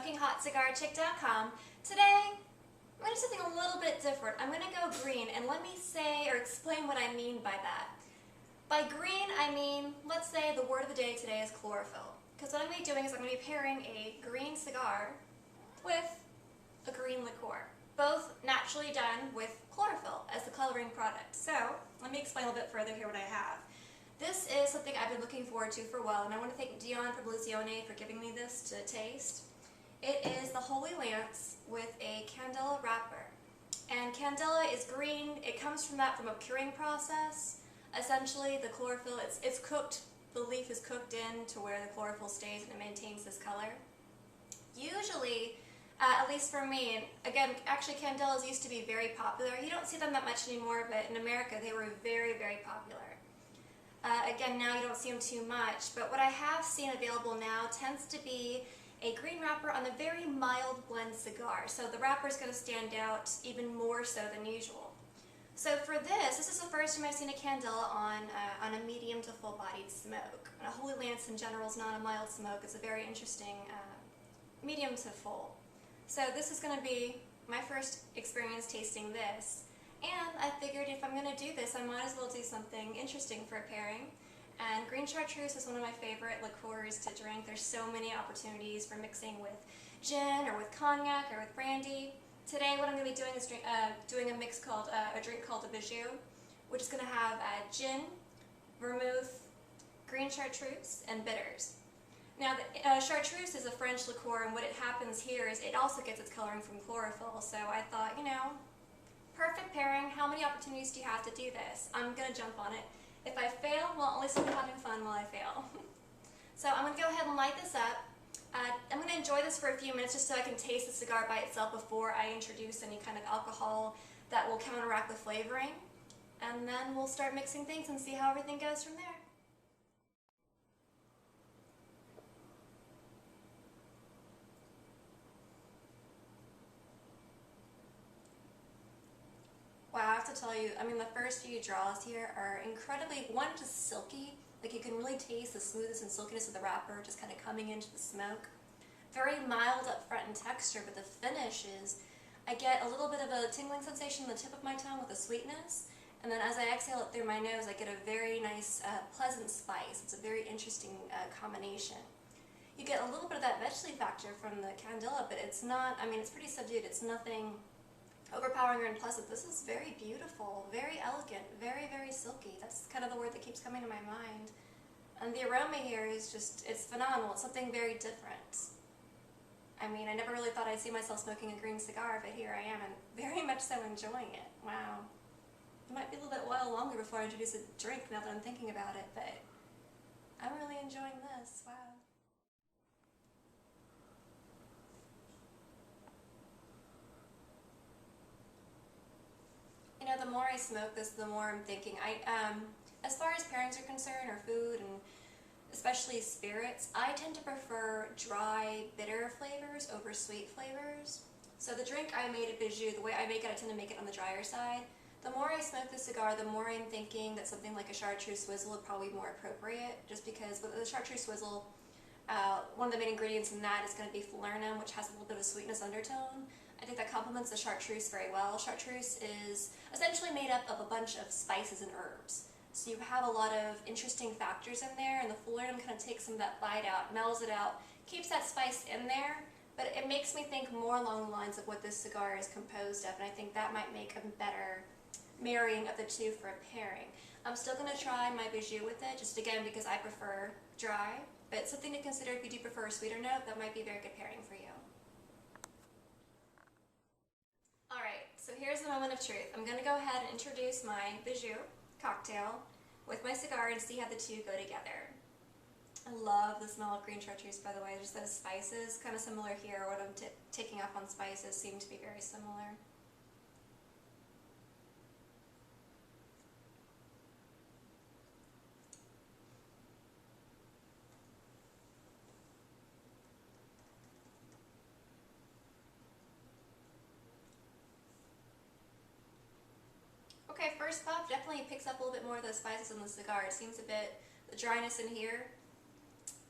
CookingHotCigarChick.com. Today, I'm going to do something a little bit different. I'm going to go green, and let me say or explain what I mean by that. By green, I mean, let's say the word of the day today is chlorophyll. Because what I'm going to be doing is I'm going to be pairing a green cigar with a green liqueur. Both naturally done with chlorophyll as the coloring product. So, let me explain a little bit further here what I have. This is something I've been looking forward to for a while, and I want to thank Dion from Illusione for giving me this to taste. It is the Holy Lance with a Candela wrapper. And Candela is green. It comes from a curing process. Essentially, the chlorophyll, it's cooked, the leaf is cooked in to where the chlorophyll stays and it maintains this color. Usually, at least for me, and again, actually Candelas used to be very popular. You don't see them that much anymore, but in America they were very, very popular. Again, now you don't see them too much, but what I have seen available now tends to be a green wrapper on a very mild blend cigar. So the wrapper is going to stand out even more so than usual. So for this is the first time I've seen a Candela on a medium to full-bodied smoke. And a Holy Lance in general is not a mild smoke. It's a very interesting medium to full. So this is going to be my first experience tasting this. And I figured if I'm going to do this, I might as well do something interesting for a pairing. And Grande Chartreuse is one of my favorite liqueurs to drink. There's so many opportunities for mixing with gin or with cognac or with brandy. Today what I'm going to be doing is doing a mix called, a drink called a bijou, which is going to have gin, vermouth, Grande Chartreuse, and bitters. Now, the Chartreuse is a French liqueur, and what it happens here is it also gets its coloring from chlorophyll. So I thought, you know, perfect pairing. How many opportunities do you have to do this? I'm going to jump on it. If I fail, well, at least I'm having fun while I fail. So I'm going to go ahead and light this up. I'm going to enjoy this for a few minutes just so I can taste the cigar by itself before I introduce any kind of alcohol that will counteract the flavoring. And then we'll start mixing things and see how everything goes from there. Wow, I have to tell you, I mean, the first few draws here are incredibly, one, just silky. Like, you can really taste the smoothness and silkiness of the wrapper just kind of coming into the smoke. Very mild up front in texture, but the finish is, I get a little bit of a tingling sensation on the tip of my tongue with a sweetness, and then as I exhale it through my nose, I get a very nice, pleasant spice. It's a very interesting combination. You get a little bit of that vegetable factor from the Candela, but it's not, I mean, it's pretty subdued. It's nothing overpowering or unpleasant. This is very beautiful, very elegant, very, very silky. That's kind of the word that keeps coming to my mind. And the aroma here is just, it's phenomenal. It's something very different. I mean, I never really thought I'd see myself smoking a green cigar, but here I am, and very much so enjoying it. Wow. It might be a little bit while longer before I introduce a drink now that I'm thinking about it, but I'm really enjoying this. Wow. You know, the more I smoke this, the more I'm thinking. As far as pairings are concerned, or food, and especially spirits, I tend to prefer dry, bitter flavors over sweet flavors. So the drink I made at Bijou, the way I make it, I tend to make it on the drier side. The more I smoke the cigar, the more I'm thinking that something like a Chartreuse swizzle is probably more appropriate, just because with the Chartreuse swizzle, one of the main ingredients in that is going to be falernum, which has a little bit of a sweetness undertone. I think that complements the Chartreuse very well. Chartreuse is essentially made up of a bunch of spices and herbs. So you have a lot of interesting factors in there, and the falernum kind of takes some of that bite out, mellows it out, keeps that spice in there, but it makes me think more along the lines of what this cigar is composed of, and I think that might make a better marrying of the two for a pairing. I'm still going to try my Bijou with it, just again because I prefer dry, but something to consider if you do prefer a sweeter note. That might be a very good pairing for you. Alright, so here's the moment of truth. I'm going to go ahead and introduce my Bijou cocktail with my cigar and see how the two go together. I love the smell of Grande Chartreuse, by the way. Just those spices, kind of similar here. What I'm taking off on spices seem to be very similar. Okay, first puff definitely picks up a little bit more of those spices in the cigar. It seems a bit, the dryness in here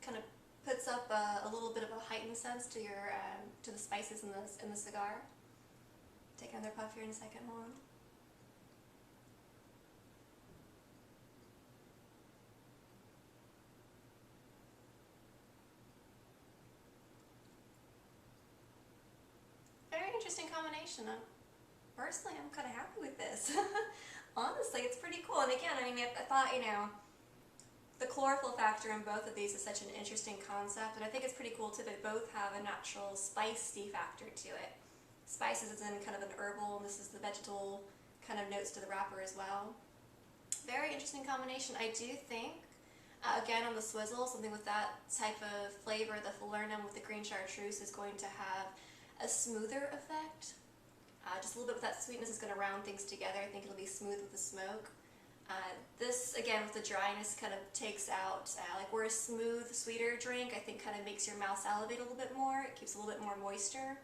kind of puts up a little bit of a heightened sense to your to the spices in the cigar. Take another puff here in a second. Hold on. Very interesting combination. Personally, I'm kind of happy with this. Honestly, it's pretty cool. And again, I mean, I thought, you know, the chlorophyll factor in both of these is such an interesting concept, and I think it's pretty cool too that both have a natural spicy factor to it. Spices is in kind of an herbal, and this is the vegetal kind of notes to the wrapper as well. Very interesting combination. I do think, again on the swizzle, something with that type of flavor, the falernum with the green chartreuse is going to have a smoother effect. Just a little bit with that sweetness is going to round things together. I think it'll be smooth with the smoke. This, again, with the dryness kind of takes out, like where a smooth, sweeter drink, I think kind of makes your mouth salivate a little bit more. It keeps a little bit more moisture.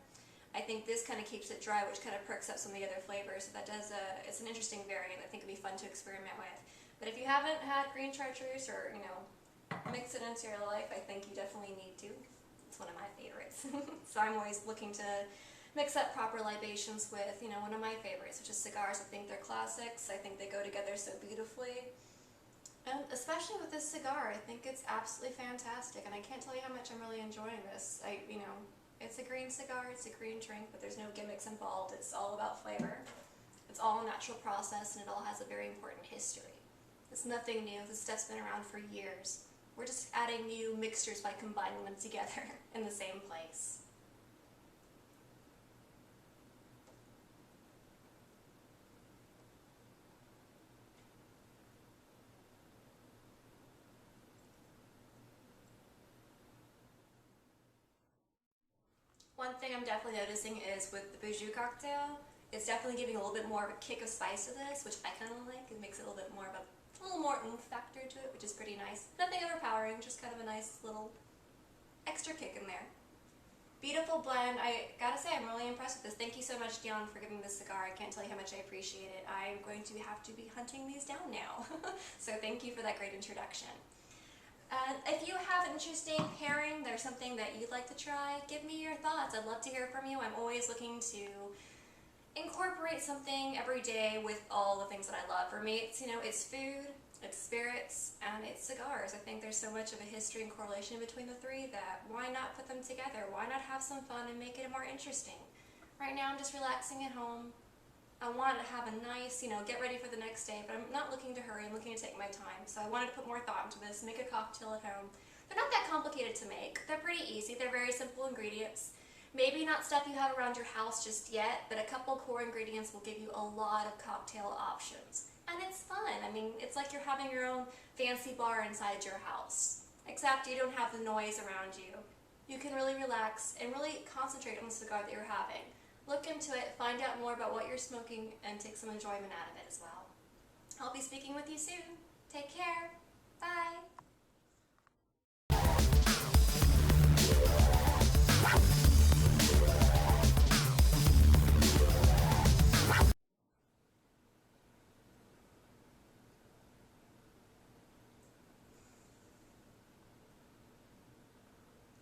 I think this kind of keeps it dry, which kind of perks up some of the other flavors. So that does, it's an interesting variant I think it'd be fun to experiment with. But if you haven't had green chartreuse or, you know, mix it into your life, I think you definitely need to. It's one of my favorites. So I'm always looking to mix up proper libations with, you know, one of my favorites, which is cigars. I think they're classics. I think they go together so beautifully. And especially with this cigar, I think it's absolutely fantastic. And I can't tell you how much I'm really enjoying this. You know, it's a green cigar, it's a green drink, but there's no gimmicks involved. It's all about flavor. It's all a natural process, and it all has a very important history. It's nothing new. This stuff's been around for years. We're just adding new mixtures by combining them together in the same place. One thing I'm definitely noticing is with the Bijou cocktail, it's definitely giving a little bit more of a kick of spice to this, which I kind of like. It makes it a little bit more of a little more oomph factor to it, which is pretty nice. Nothing overpowering, just kind of a nice little extra kick in there. Beautiful blend. I gotta say, I'm really impressed with this. Thank you so much, Dion, for giving this cigar. I can't tell you how much I appreciate it. I'm going to have to be hunting these down now. So thank you for that great introduction. If you have an interesting pairing, there's something that you'd like to try, give me your thoughts. I'd love to hear from you. I'm always looking to incorporate something every day with all the things that I love. For me, it's, you know, it's food, it's spirits, and it's cigars. I think there's so much of a history and correlation between the three that why not put them together? Why not have some fun and make it more interesting? Right now I'm just relaxing at home. I want to have a nice, you know, get ready for the next day, but I'm not looking to hurry. I'm looking to take my time. So I wanted to put more thought into this, make a cocktail at home. They're not that complicated to make. They're pretty easy. They're very simple ingredients. Maybe not stuff you have around your house just yet, but a couple core ingredients will give you a lot of cocktail options. And it's fun. I mean, it's like you're having your own fancy bar inside your house, except you don't have the noise around you. You can really relax and really concentrate on the cigar that you're having. Look into it, find out more about what you're smoking, and take some enjoyment out of it as well. I'll be speaking with you soon. Take care. Bye.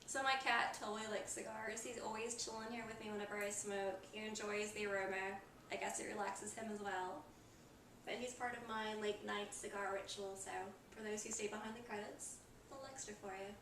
So my cat totally likes cigars. He's always chilling here with me whenever I smoke. He enjoys the aroma. I guess it relaxes him as well. But he's part of my late night cigar ritual, so for those who stay behind the credits, a little extra for you.